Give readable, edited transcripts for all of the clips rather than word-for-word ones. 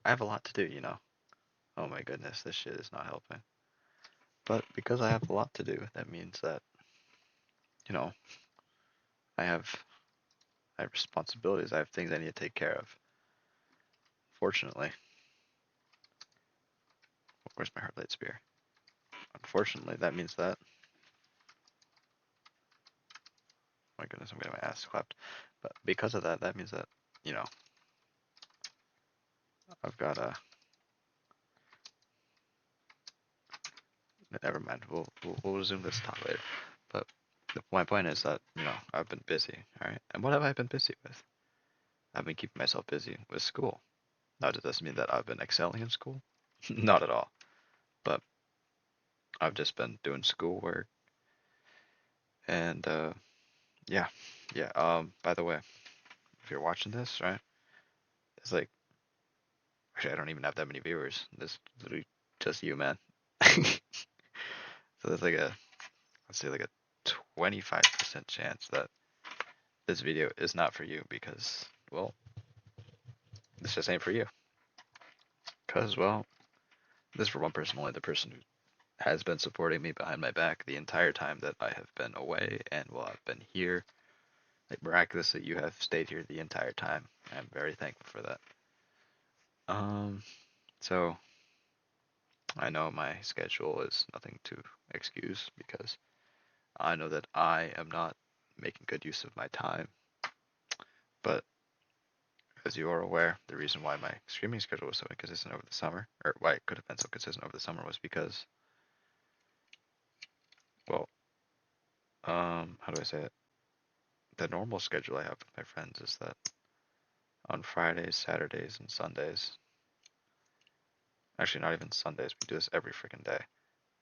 I have a lot to do, you know. Oh my goodness, this shit is not helping. But because I have a lot to do, that means that, you know, I have I have responsibilities. I have things I need to take care of. Fortunately, where's my heart light spear? Unfortunately, that means that. My goodness, I'm getting my ass clapped. But because of that, that means that, you know, I've got a. Never mind. We'll resume this talk later. But my point is that, you know, I've been busy. All right. And what have I been busy with? I've been keeping myself busy with school. Now, does this mean that I've been excelling in school? Not at all. But I've just been doing schoolwork and yeah, yeah. By the way, if you're watching this, right, it's like actually I don't even have that many viewers. This literally just you, man. So there's like a let's say like a 25% chance that this video is not for you because well, this just ain't for you. Cause well, this is for one person only, the person who has been supporting me behind my back the entire time that I have been away and while I've been here. Like miraculously, you have stayed here the entire time. I'm very thankful for that. Um, so I know my schedule is nothing to excuse because I know that I am not making good use of my time. But as you are aware, the reason why my streaming schedule was so inconsistent over the summer, or why it could have been so consistent over the summer, was because, well, how do I say it? The normal schedule I have with my friends is that on Fridays, Saturdays, and Sundays, actually not even Sundays, we do this every freaking day,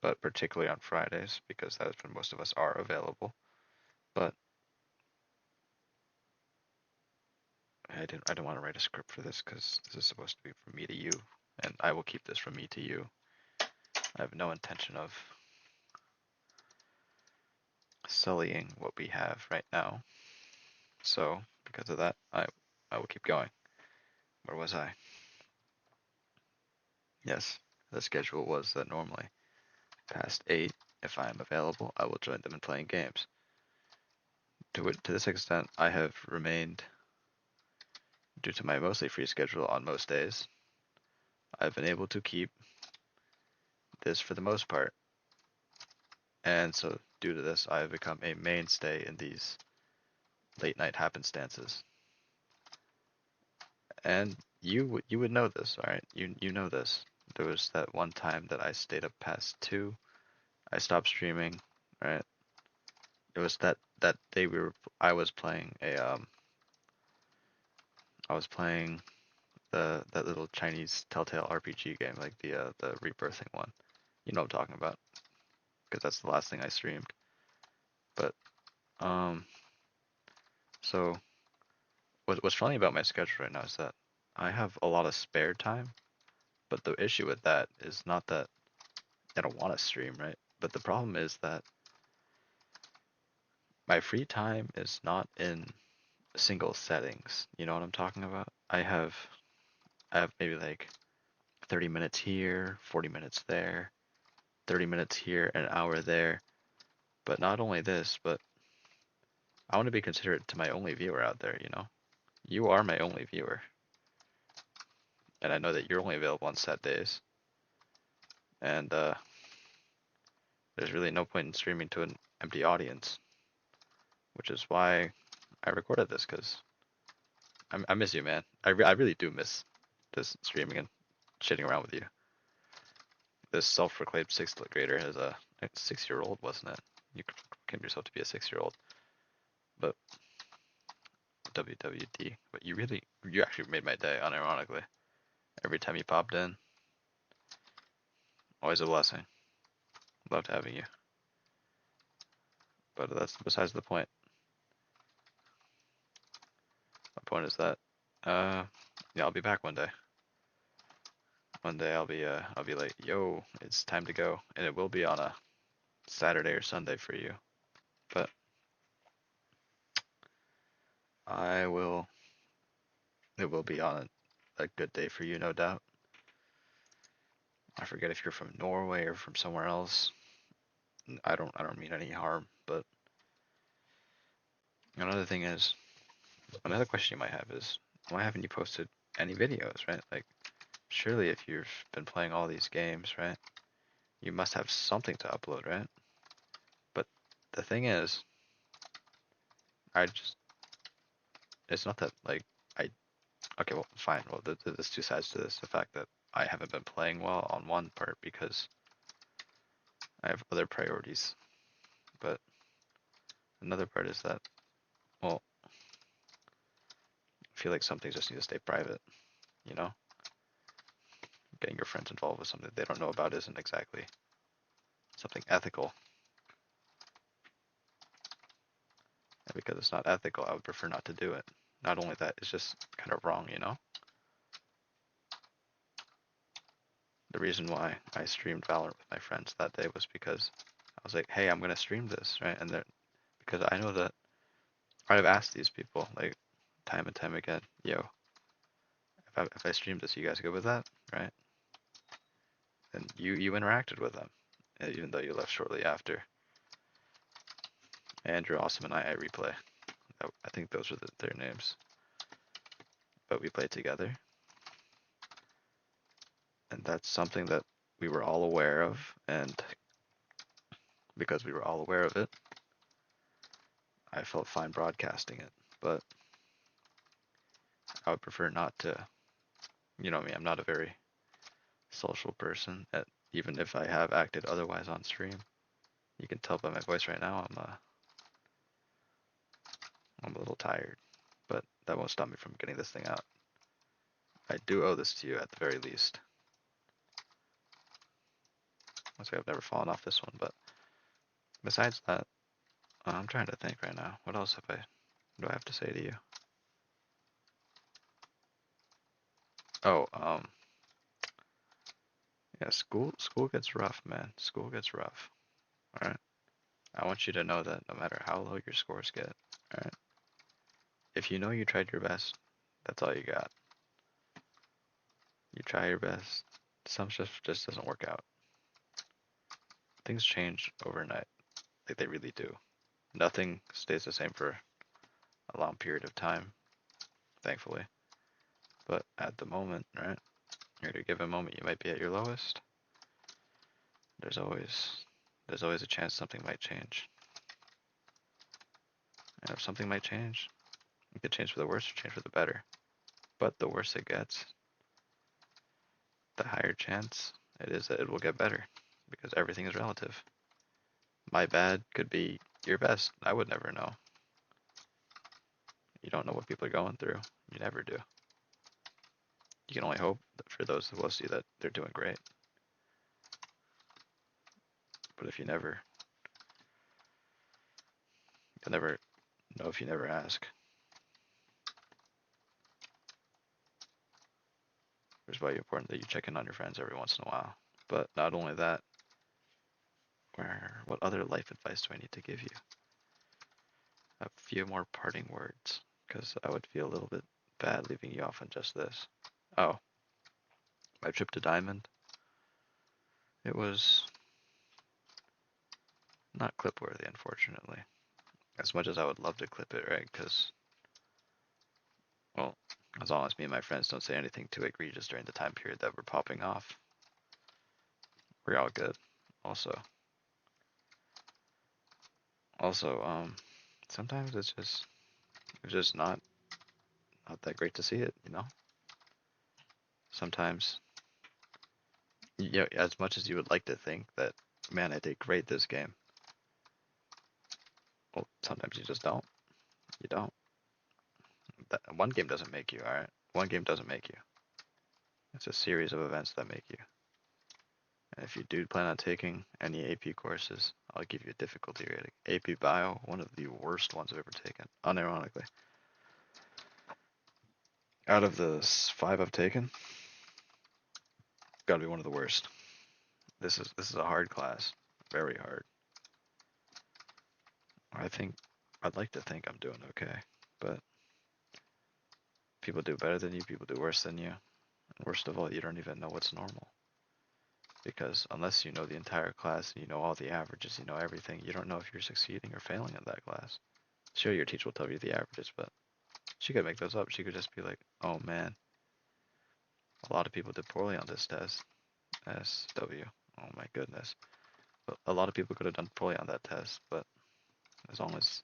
but particularly on Fridays because that is when most of us are available. But I don't want to write a script for this because this is supposed to be from me to you, and I will keep this from me to you. I have no intention of sullying what we have right now. So because of that, I will keep going. Where was I? Yes, the schedule was that normally past 8, if I am available, I will join them in playing games. To this extent, I have remained, due to my mostly free schedule on most days, I've been able to keep this for the most part. And so, due to this, I have become a mainstay in these late night happenstances. And you would know this, all right? You know this. There was that one time that I stayed up past 2. I stopped streaming, right? It was that day I was playing I was playing that little Chinese Telltale RPG game, like the rebirthing one. You know what I'm talking about, because that's the last thing I streamed. But um, so what's funny about my schedule right now is that I have a lot of spare time. But the issue with that is not that I don't want to stream, right? But the problem is that my free time is not in single settings. You know what I'm talking about? I have maybe like 30 minutes here, 40 minutes there, 30 minutes here, an hour there. But not only this, but I want to be considerate to my only viewer out there, you know? You are my only viewer. And I know that you're only available on set days. And there's really no point in streaming to an empty audience, which is why I recorded this, because I miss you, man. I really do miss this streaming and shitting around with you. This self-proclaimed sixth grader has a 6-year-old, wasn't it? You claimed yourself to be a 6-year-old, but WWD. But you actually made my day, unironically. Every time you popped in, always a blessing. Loved having you. But that's besides the point. My point is that, uh, yeah, I'll be back one day. One day I'll be like, yo, it's time to go, and it will be on a Saturday or Sunday for you. But I will. It will be on a good day for you, no doubt. I forget if you're from Norway or from somewhere else. I don't mean any harm, but another thing is, another question you might have is, why haven't you posted any videos, right? Like, surely if you've been playing all these games, right, you must have something to upload, right? But the thing is, I just, it's not that, like, I, okay, well, fine. Well, there's two sides to this. The fact that I haven't been playing well on one part because I have other priorities. But another part is that, well, I feel like some things just need to stay private, you know? Getting your friends involved with something they don't know about isn't exactly something ethical. And because it's not ethical, I would prefer not to do it. Not only that, it's just kind of wrong, you know? The reason why I streamed Valorant with my friends that day was because I was like, hey, I'm gonna stream this, right? And then because I know that I've asked these people like time and time again, yo, if I stream this, you guys good with that, right? And you interacted with them, even though you left shortly after. Andrew, Awesome, and I replay. I think those were their names, but we played together, and that's something that we were all aware of, and because we were all aware of it, I felt fine broadcasting it. But I would prefer not to. You know me, I'm not a very social person. Even if I have acted otherwise on stream, you can tell by my voice right now. I'm a little tired, but that won't stop me from getting this thing out. I do owe this to you at the very least. I'll say I've never fallen off this one, but besides that, I'm trying to think right now. What else do I have to say to you? Oh, yeah, school gets rough, man. School gets rough. All right. I want you to know that no matter how low your scores get, all right, if you know you tried your best, that's all you got. You try your best. Some stuff just doesn't work out. Things change overnight, like they really do. Nothing stays the same for a long period of time, thankfully. But at the moment, right, or at a given moment, you might be at your lowest. There's always there's always a chance something might change. And if something might change, it could change for the worse or change for the better. But the worse it gets, the higher chance it is that it will get better because everything is relative. My bad could be your best. I would never know. You don't know what people are going through. You never do. You can only hope for those who will see that they're doing great. But if you'll never know if you never ask. It's why it's important that you check in on your friends every once in a while. But not only that, what other life advice do I need to give you? A few more parting words, because I would feel a little bit bad leaving you off on just this. Oh, my trip to Diamond. It was not clip worthy, unfortunately. As much as I would love to clip it, right? Because, well, as long as me and my friends don't say anything too egregious during the time period that we're popping off, we're all good. Also, also, sometimes it's just not that great to see it, you know? Sometimes, as much as you would like to think that, man, I did great this game, well, sometimes you just don't. You don't. One game doesn't make you, alright? One game doesn't make you. It's a series of events that make you. And if you do plan on taking any AP courses, I'll give you a difficulty rating. AP Bio, one of the worst ones I've ever taken, unironically. Out of the 5 I've taken, gotta be one of the worst. This is a hard class, very hard. I'd like to think I'm doing okay, but people do better than you, people do worse than you. And worst of all, you don't even know what's normal. Because unless you know the entire class, you know all the averages, you know everything, you don't know if you're succeeding or failing in that class. Sure, your teacher will tell you the averages, but she could make those up. She could just be like, oh man, a lot of people did poorly on this test. SW. Oh my goodness. But a lot of people could have done poorly on that test, but as long as,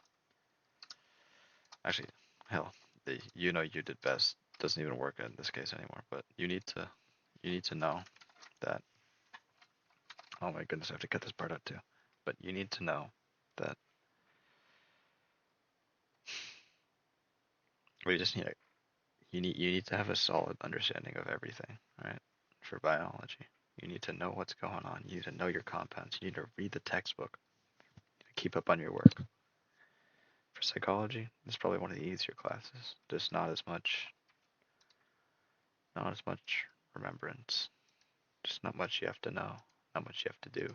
actually, hell, you know you did best doesn't even work in this case anymore, but you need to know that, oh my goodness, I have to cut this part out too. But you need to know that we just need you need to have a solid understanding of everything, right? For biology, you need to know what's going on. You need to know your compounds. You need to read the textbook. Keep up on your work. For psychology, it's probably one of the easier classes. Just not as much remembrance. Just not much you have to know. Not much you have to do.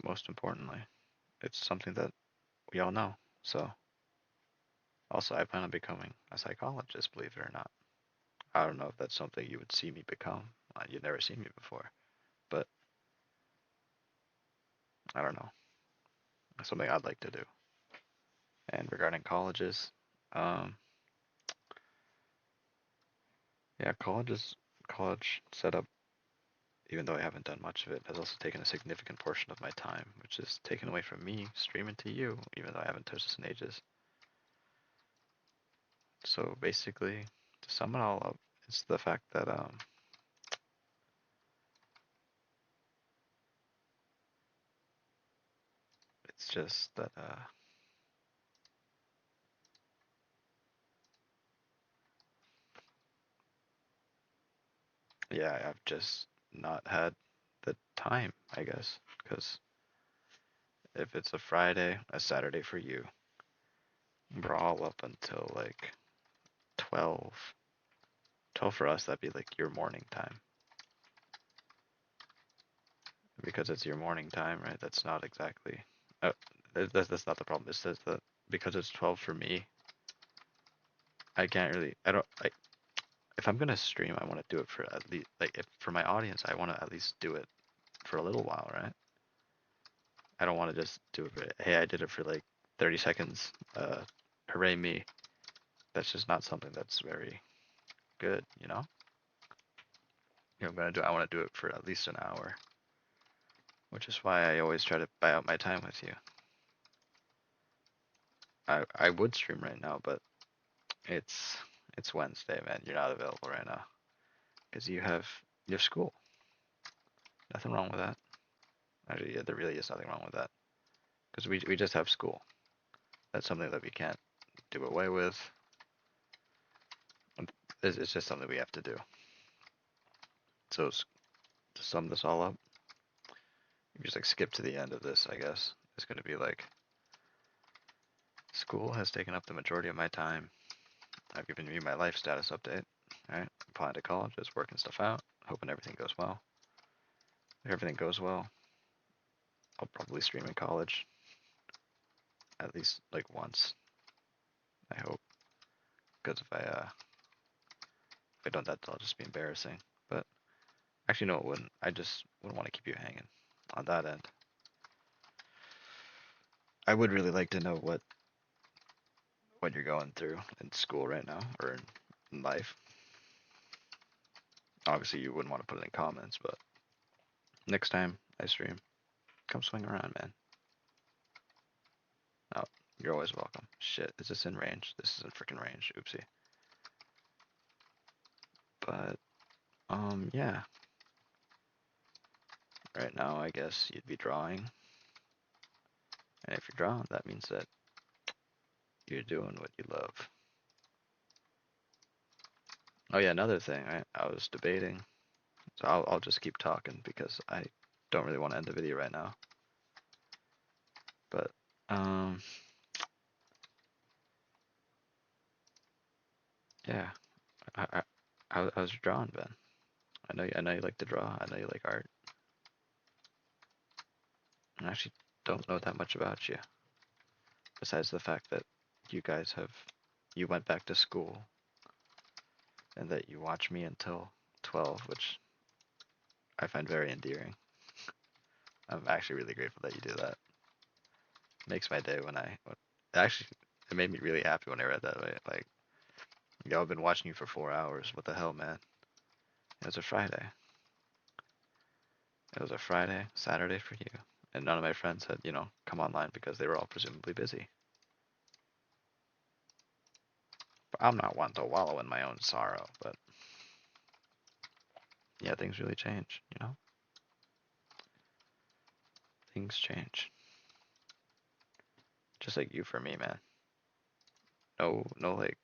Most importantly, it's something that we all know. So, also, I plan on becoming a psychologist, believe it or not. I don't know if that's something you would see me become. You've never seen me before, but I don't know. It's something I'd like to do. And regarding colleges, um, yeah, college setup, even though I haven't done much of it, has also taken a significant portion of my time, which is taken away from me streaming to you, even though I haven't touched this in ages. So basically, to sum it all up, it's the fact that it's just that yeah, I've just not had the time, I guess, because if it's a Friday, a Saturday for you, we're all up until like 12. 12 for us, that'd be like your morning time. Because it's your morning time, right? That's not exactly. Uh, that's not the problem. It's just that because it's 12 for me, I can't really. I don't. If I'm gonna stream, I want to do it for at least like if for my audience, I want to at least do it for a little while, right? I don't want to just do it for, hey, I did it for like 30 seconds. Hooray me. That's just not something that's very good, you know? I'm gonna do. I want to do it for at least an hour, which is why I always try to buy out my time with you. I would stream right now, but it's Wednesday, man. You're not available right now because you have school. Nothing wrong with that. Actually, yeah, there really is nothing wrong with that because we just have school. That's something that we can't do away with. It's just something we have to do. So to sum this all up, you just like skip to the end of this, I guess. It's going to be like school has taken up the majority of my time. I've given you my life status update. All right, applying to college, just working stuff out, hoping everything goes well. If everything goes well, I'll probably stream in college at least like once. I hope, because if I don't that, that'll just be embarrassing. But actually, no, it wouldn't. I just wouldn't want to keep you hanging on that end. I would really like to know what you're going through in school right now or in life. Obviously, you wouldn't want to put it in comments, but next time I stream, come swing around, man. Oh, you're always welcome. Shit, is this in range? This is in freaking range. Oopsie. But yeah. Right now, I guess you'd be drawing, and if you're drawing, that means that you're doing what you love. Oh yeah, another thing, I was debating, so I'll just keep talking because I don't really want to end the video right now. But um, yeah, how's your drawing been? I know you like to draw. I know you like art. I actually don't know that much about you, besides the fact that you went back to school and that you watch me until 12, which I find very endearing. I'm actually really grateful that you do that. Makes my day when actually it made me really happy when I read that. Like, yo, I've been watching you for 4 hours. What the hell, man? It was a Friday. It was a Friday, Saturday for you. And none of my friends had, come online because they were all presumably busy. But I'm not one to wallow in my own sorrow, but yeah, things really change, Things change. Just like you for me, man. No, like,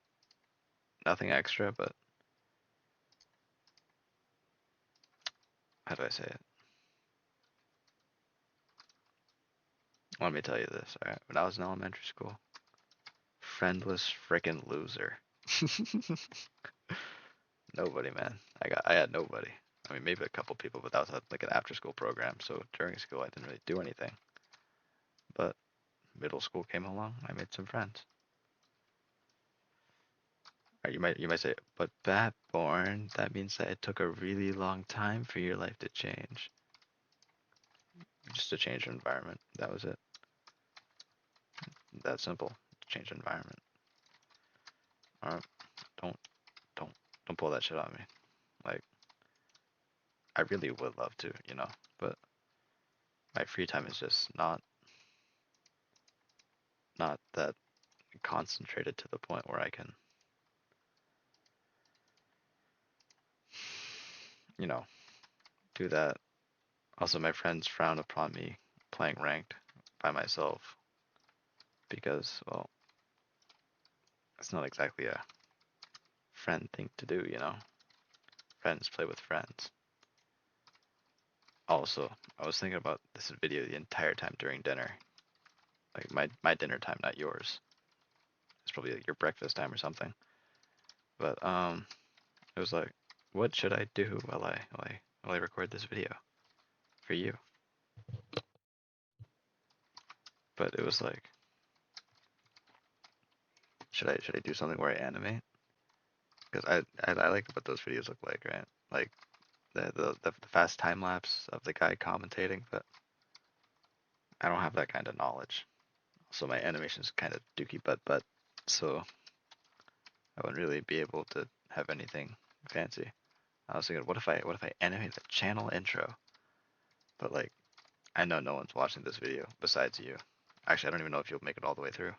nothing extra, but how do I say it? Let me tell you this, alright? When I was in elementary school, friendless frickin' loser. Nobody, man. I had nobody. I mean, maybe a couple people, but that was like an after school program. So during school, I didn't really do anything. But middle school came along, I made some friends. You might say, but bad born, that means that it took a really long time for your life to change. Just to change your environment. That was it. That simple. Change environment. Alright, don't don't don't pull that shit on me. Like, I really would love to, but my free time is just not that concentrated to the point where I can, you know, do that. Also, my friends frown upon me playing ranked by myself because, well, it's not exactly a friend thing to do. Friends play with friends. Also, I was thinking about this video the entire time during dinner. Like my dinner time, not yours. It's probably like your breakfast time or something. But it was like, what should I do while I record this video for you? But it was like, should I do something where I animate? Because I like what those videos look like, right? Like the fast time lapse of the guy commentating, but I don't have that kind of knowledge. So my animation's kind of dookie but so I wouldn't really be able to have anything fancy. I was thinking, what if I animate the channel intro? But like, I know no one's watching this video besides you. Actually, I don't even know if you'll make it all the way through.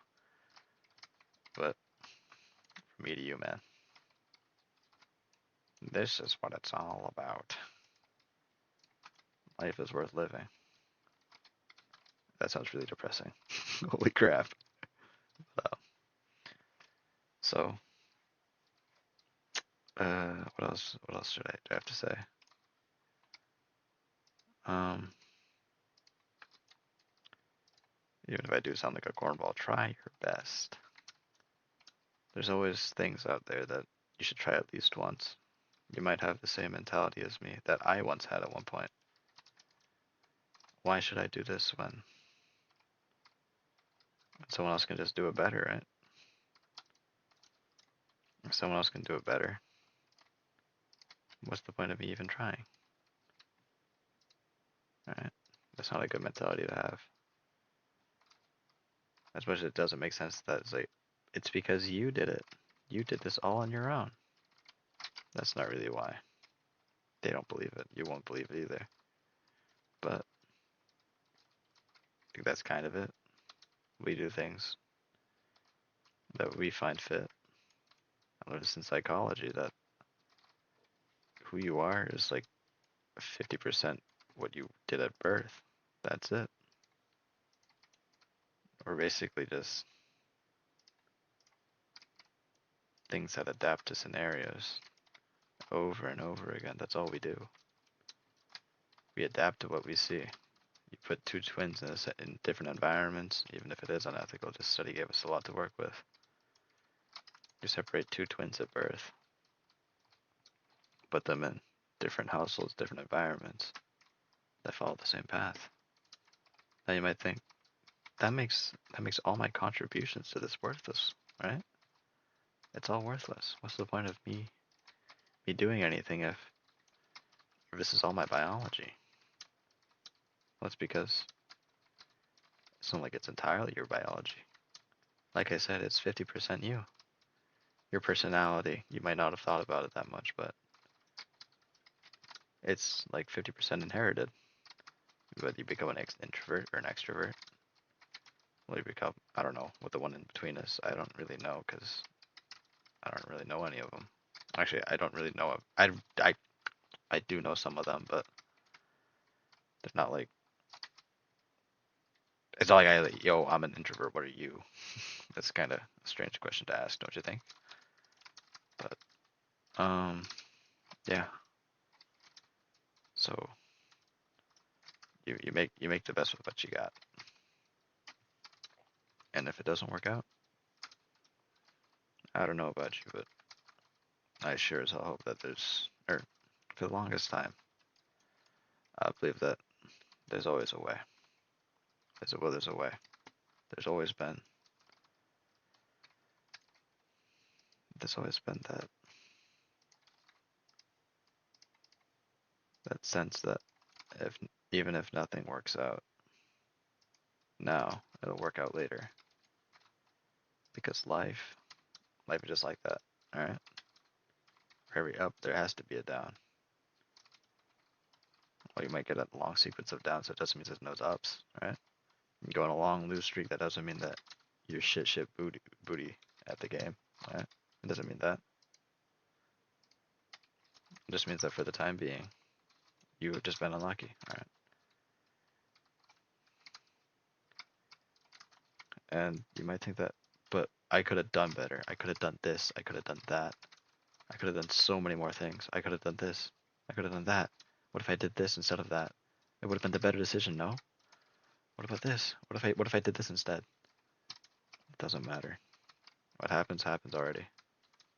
But from me to you, man, this is what it's all about. Life is worth living. That sounds really depressing. Holy crap. Uh, so, what else? What else should I have to say? Um, Even if I do sound like a cornball, try your best. There's always things out there that you should try at least once. You might have the same mentality as me that I once had at one point. Why should I do this when someone else can just do it better, right? If someone else can do it better, what's the point of me even trying? Right? That's not a good mentality to have. As much as it doesn't make sense that it's because you did it. You did this all on your own. That's not really why. They don't believe it. You won't believe it either. But I think that's kind of it. We do things that we find fit. I noticed in psychology that who you are is like 50% what you did at birth. That's it. We're basically just things that adapt to scenarios over and over again. That's all we do. We adapt to what we see. You put two twins in different environments, even if it is unethical. This study gave us a lot to work with. You separate two twins at birth, put them in different households, different environments that follow the same path. Now you might think that makes all my contributions to this worthless, right? It's all worthless. What's the point of me doing anything if this is all my biology. Well, that's because it's not like it's entirely your biology. Like I said, it's 50% you. Your personality, you might not have thought about it that much, but it's like 50% inherited. Whether you become an introvert or an extrovert. Well, you become, I don't know what the one in between is. I don't really know because I don't really know any of them. Actually, I don't really know. I do know some of them, but they're not like, it's not like yo, I'm an introvert, what are you? That's kind of a strange question to ask, don't you think? But, yeah. So, you make the best with what you got. And if it doesn't work out, I don't know about you, but I sure as hell hope that or for the longest time, I believe that there's always a way. There's a way. There's always been that sense that if even if nothing works out now, it'll work out later. Because life is just like that. All right. For every up, there has to be a down. Well, you might get a long sequence of downs. So it doesn't mean there's no ups. Right. You go on a long lose streak. That doesn't mean that you're shit booty at the game. Right. It doesn't mean that. It just means that for the time being, you have just been unlucky. All right. And you might think that, but I could have done better. I could have done this. I could have done that. I could have done so many more things. I could have done this. I could have done that. What if I did this instead of that? It would have been the better decision, no? What about this? What if I did this instead? It doesn't matter. What happens happens already.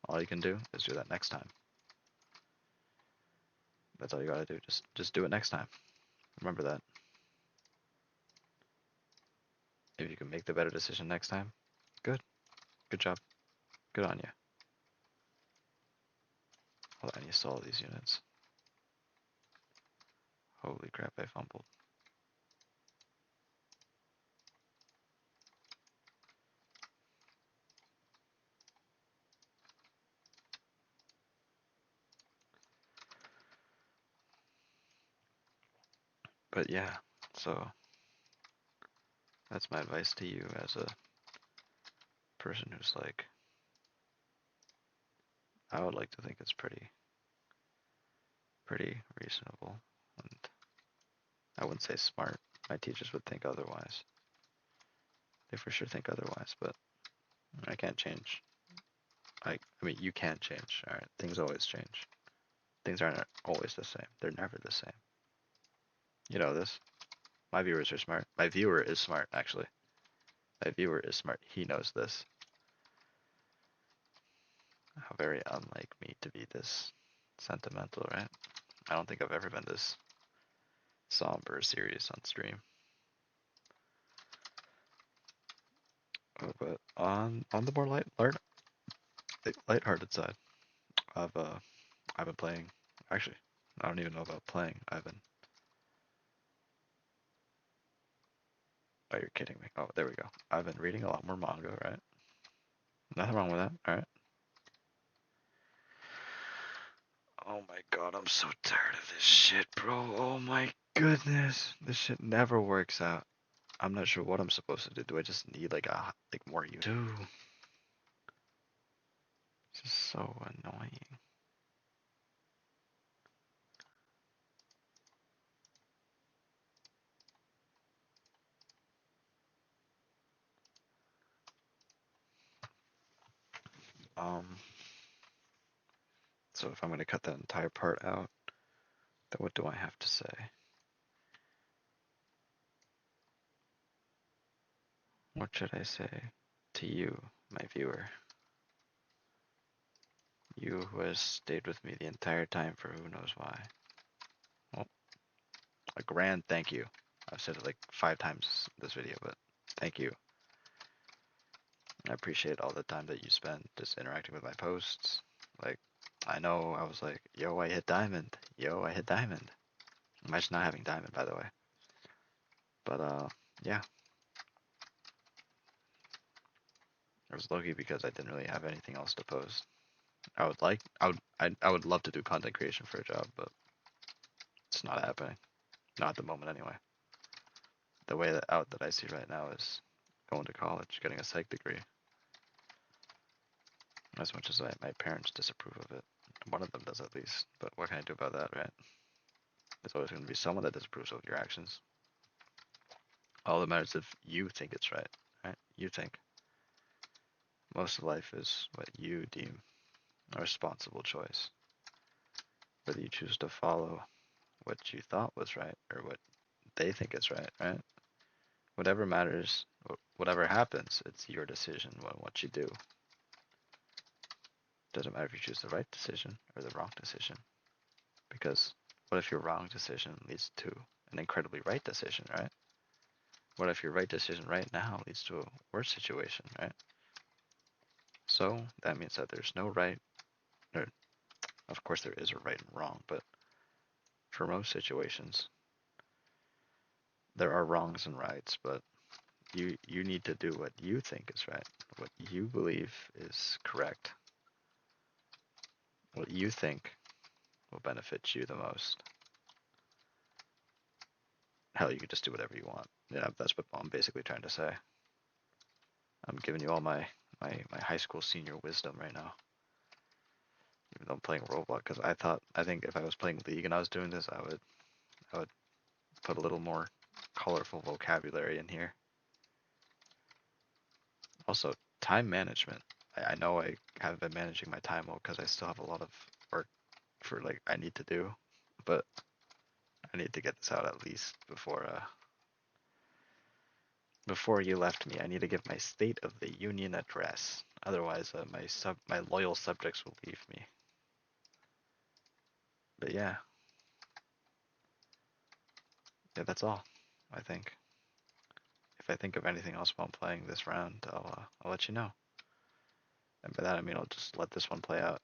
All you can do is do that next time. That's all you gotta do. Just do it next time. Remember that. If you can make the better decision next time, good. Good job. Good on you. Hold on, you saw all these units. Holy crap, I fumbled. But yeah, so that's my advice to you as a person who's like, I would like to think it's pretty reasonable, and I wouldn't say smart. My teachers would think otherwise. They for sure think otherwise, but I can't change. I mean, you can't change. All right, things always change. Things aren't always the same. They're never the same. You know this. My viewers are smart. My viewer is smart, actually. My viewer is smart. He knows this. How very unlike me to be this sentimental, right? I don't think I've ever been this somber or serious on stream. But on the more lighthearted side, I've been playing. Actually, I don't even know about playing. Oh, you're kidding me. Oh, there we go. I've been reading a lot more manga, right? Nothing wrong with that. All right. Oh my god, I'm so tired of this shit, bro. Oh my goodness, this shit never works out. I'm not sure what I'm supposed to do. Do I just need like more you do? It's just so annoying. Um, so if I'm gonna cut that entire part out, then what do I have to say? What should I say to you, my viewer? You who has stayed with me the entire time for who knows why. Well, a grand thank you. I've said it like 5 times this video, but thank you. I appreciate all the time that you spend just interacting with my posts. Like, I know. I was like, yo, I hit diamond. Yo, I hit diamond. Imagine not having diamond, by the way. But yeah, it was lucky because I didn't really have anything else to post. I would love to do content creation for a job, but it's not happening. Not at the moment, anyway. The way that out that I see right now is going to college, getting a psych degree. As much as my parents disapprove of it, one of them does at least. But what can I do about that, right? There's always going to be someone that disapproves of your actions. All that matters is if you think it's right, right? You think. Most of life is what you deem a responsible choice. Whether you choose to follow what you thought was right or what they think is right, right? Whatever matters, whatever happens, it's your decision on what you do. Doesn't matter if you choose the right decision or the wrong decision. Because what if your wrong decision leads to an incredibly right decision, right? What if your right decision right now leads to a worse situation, right? So that means that there's no right, or of course there is a right and wrong, but for most situations, there are wrongs and rights, but you need to do what you think is right, what you believe is correct, what you think will benefit you the most. Hell, you could just do whatever you want. Yeah, that's what I'm basically trying to say. I'm giving you all my high school senior wisdom right now. Even though I'm playing Roblox, because I think if I was playing League and I was doing this, I would put a little more colorful vocabulary in here. Also, time management. I know I haven't been managing my time well because I still have a lot of work for like I need to do, but I need to get this out at least before you left me. I need to give my State of the Union address. Otherwise, my loyal subjects will leave me. But yeah, that's all. I think. If I think of anything else while I'm playing this round, I'll let you know. And by that I mean I'll just let this one play out.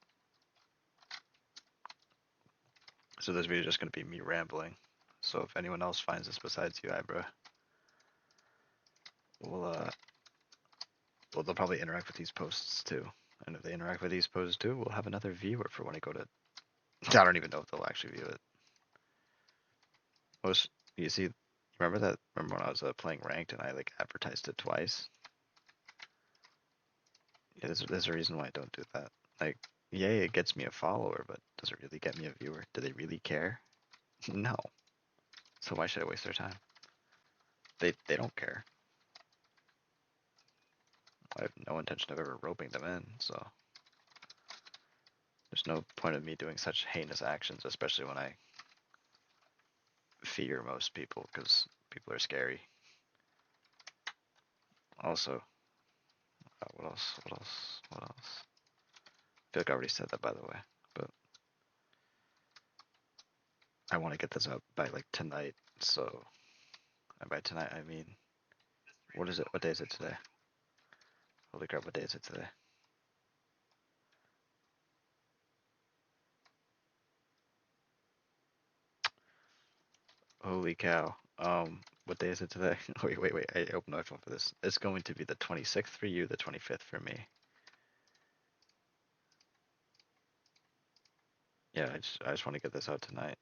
So this video is just gonna be me rambling. So if anyone else finds this besides you, IBruhse, we'll well they'll probably interact with these posts too. And if they interact with these posts too, we'll have another viewer for when I go to. I don't even know if they'll actually view it. Most you see, remember that? Remember when I was playing ranked and I like advertised it twice? Yeah, there's a reason why I don't do that. Like, yay, it gets me a follower, but does it really get me a viewer? Do they really care? No. So why should I waste their time? They don't care. I have no intention of ever roping them in, so there's no point of me doing such heinous actions, especially when I fear most people, because people are scary. Also, what else? What else? What else? I feel like I already said that, by the way, but I want to get this up by like tonight. So, and by tonight I mean, what is it? What day is it today? Holy crap! What day is it today? Holy cow! What day is it today? Wait! I opened my phone for this. It's going to be the 26th for you, the 25th for me. Yeah, I just want to get this out tonight.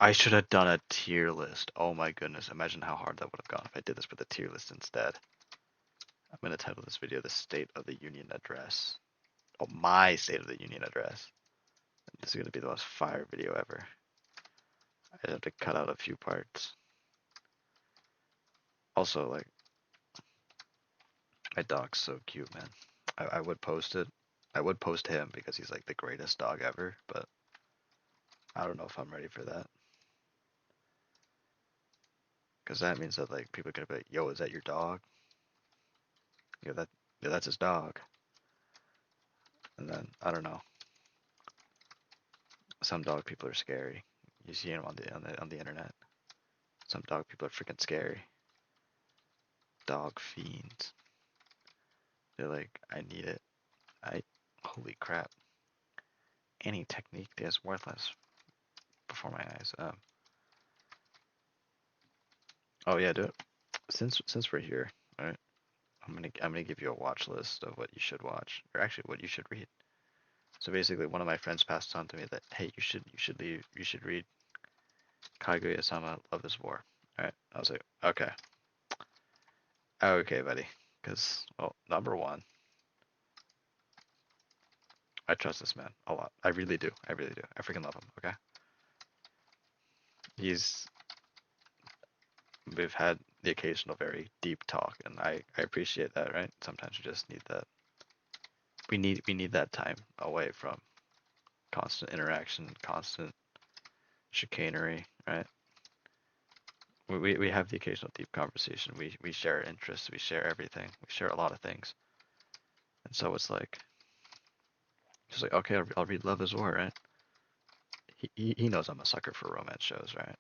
I should have done a tier list. Oh my goodness, imagine how hard that would have gone if I did this with a tier list instead. I'm going to title this video the State of the Union Address. Oh, my State of the Union Address. This is going to be the most fire video ever. I have to cut out a few parts. Also, like, my dog's so cute, man. I would post it. I would post him because he's like the greatest dog ever, but I don't know if I'm ready for that. Because that means that like people are gonna be like, "Yo, is that your dog?" Yeah, that's his dog. And then I don't know. Some dog people are scary. You see them on the internet. Some dog people are freaking scary. Dog fiends. They're like, I need it. I Holy crap. any technique is worthless before my eyes. Oh yeah, do it. Since we're here, all right, I'm gonna give you a watch list of what you should watch, or actually what you should read. So basically, one of my friends passed on to me that, hey, you should read Kaguya-sama Love is War. All right, I was like, okay, okay, buddy, because well, number one, I trust this man a lot. I really do. I really do. I freaking love him. Okay, he's we've had the occasional very deep talk, and I appreciate that. Right? Sometimes we just need that. We need that time away from constant interaction, constant chicanery. Right? We have the occasional deep conversation. We share interests. We share everything. We share a lot of things. And so it's like, just like, okay, I'll read Love is War, right? He knows I'm a sucker for romance shows, right?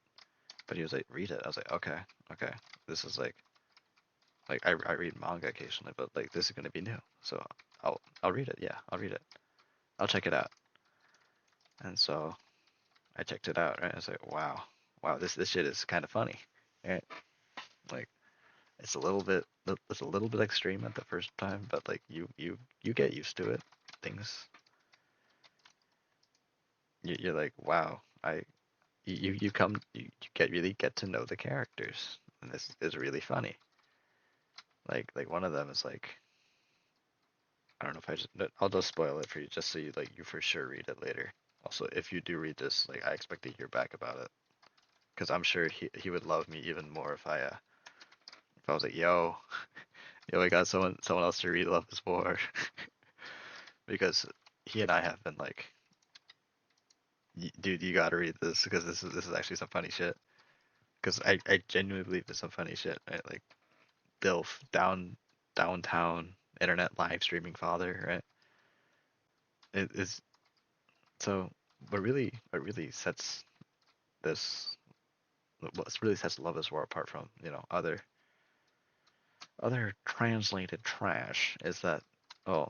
But he was like, read it. I was like, okay, okay. This is like I read manga occasionally, but like this is gonna be new. So I'll read it. Yeah, I'll read it. I'll check it out. And so I checked it out, right? I was like, wow, this shit is kind of funny, right? Like it's a little bit extreme at the first time, but like you get used to it. Things you're like, wow, you get really get to know the characters, and this is really funny. Like one of them is like, I don't know if I'll just spoil it for you just so you for sure read it later. Also, if you do read this, like I expect to hear back about it because I'm sure he would love me even more if I was like, yo, I got someone else to read Love is War because he and I have been like, dude, you gotta read this because this is actually some funny shit. Because I genuinely believe there's some funny shit, right? Like Dilf downtown internet live streaming father, right? It is so what really sets this what really sets Love is War apart from, other translated trash is that, oh,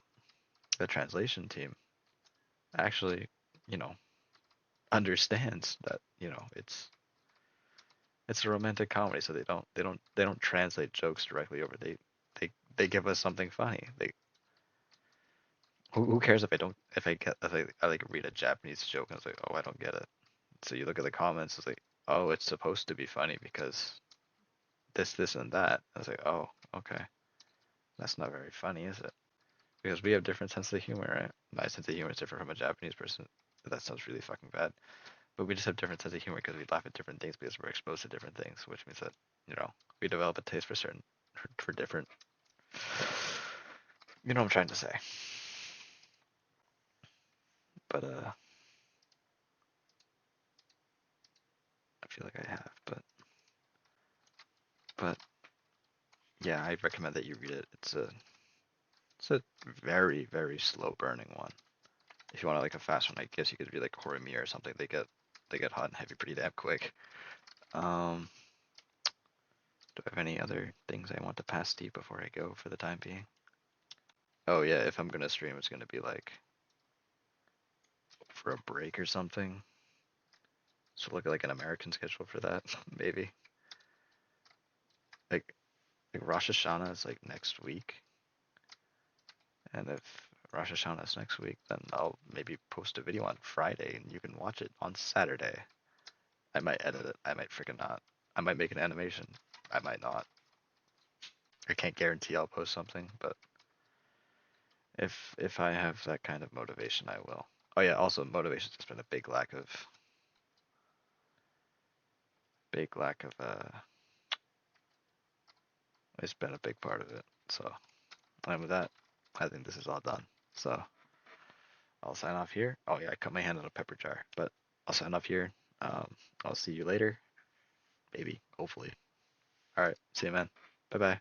the translation team actually, you know, understands that, it's a romantic comedy, so they don't translate jokes directly over. They give us something funny. Who cares if I don't if I like read a Japanese joke and it's like, oh, I don't get it. So you look at the comments, it's like, oh, it's supposed to be funny because this and that. I was like, oh, okay, that's not very funny, is it? Because we have different sense of humor, right? My sense of humor is different from a Japanese person. That sounds really fucking bad. But we just have different sense of humor because we laugh at different things because we're exposed to different things, which means that, we develop a taste for different. You know what I'm trying to say. But I feel like I have. But yeah, I recommend that you read it. It's a very very slow burning one. If you want like a fast one, I guess you could read like Horimiya or something. They get hot and heavy pretty damn quick. Um, do I have any other things I want to pass to you before I go for the time being? Oh yeah, if I'm gonna stream, it's gonna be like for a break or something. So look at like an American schedule for that, maybe. Like like Rosh Hashanah is like next week, and if Rosh Hashanah is next week, then I'll maybe post a video on Friday and you can watch it on Saturday. I might edit it. I might freaking not. I might make an animation. I might not. I can't guarantee I'll post something, but if I have that kind of motivation, I will. Oh yeah, also motivation's just been a big lack of it's been a big part of it. So, and with that, I think this is all done. So I'll sign off here. Oh yeah, I cut my hand on a pepper jar, but I'll sign off here. I'll see you later, maybe, hopefully. All right, see you, man. Bye bye.